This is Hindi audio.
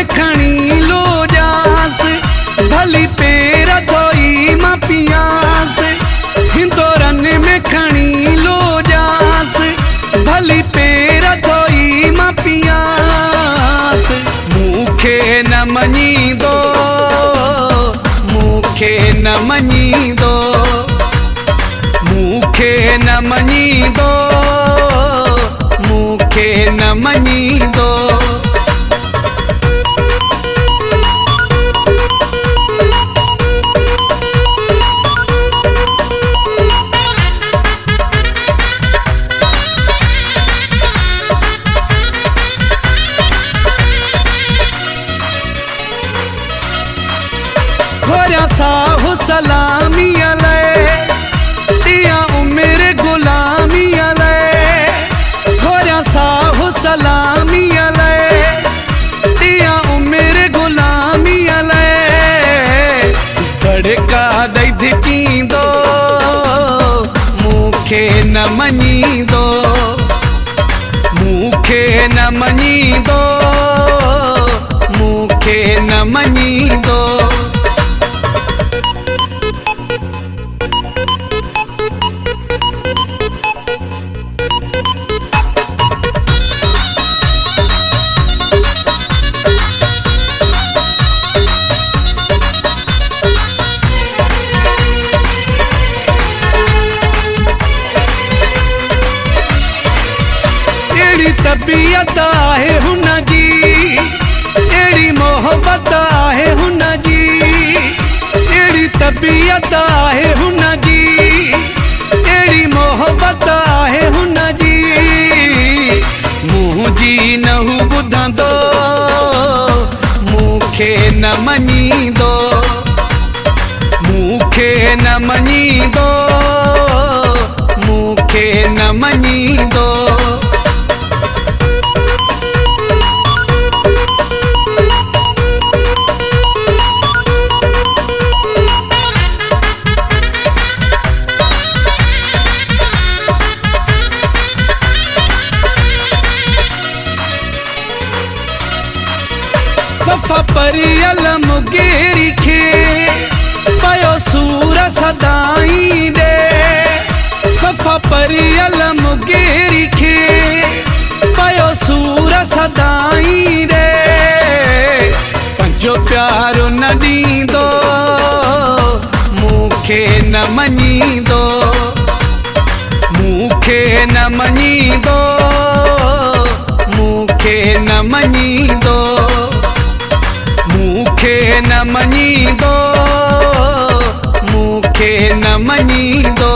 में खणी लो जास, भली पेरा धोई मां पियास। हिंदोरन में खणी लो जास, भली पेरा धोई मां पियास। मूंखे न मञींदो, मूंखे न मञींदो, मूंखे न मञींदो, मूंखे न मञींदो। घोरिया साहु सलामी अलय, दिया उम्र गुलामी अलय। घोरिया साहु सलामी अलय, दिया उम्र गुलामी अलय। धड़का दई धिकींदो, मूंखे न मञींदो, मूंखे न मञींदो, मूंखे न मञींदो। तबीयत आहे हुन जी, एड़ी मोहब्बत आहे हुन जी, एड़ी तबीयत आहे हुन जी, एड़ी मोहब्बत आहे हुन जी। मुंहिंजी न हू ॿुधंदो, मूंखे न मञींदो, मूंखे न मञींदो, मूंखे न मञींदो। सफ़ा परियल मुगेरी खे पयो सूर सदाई दे। सफ़ा परियल मुगेरी खे पयो सूर सदाई दे। पंहिंजो प्यारो न ॾींदो, मूंखे न मञींदो, मूंखे न मञींदो, मूंखे न मञींदो, मूंखे न मञींदो, मूंखे न मञींदो।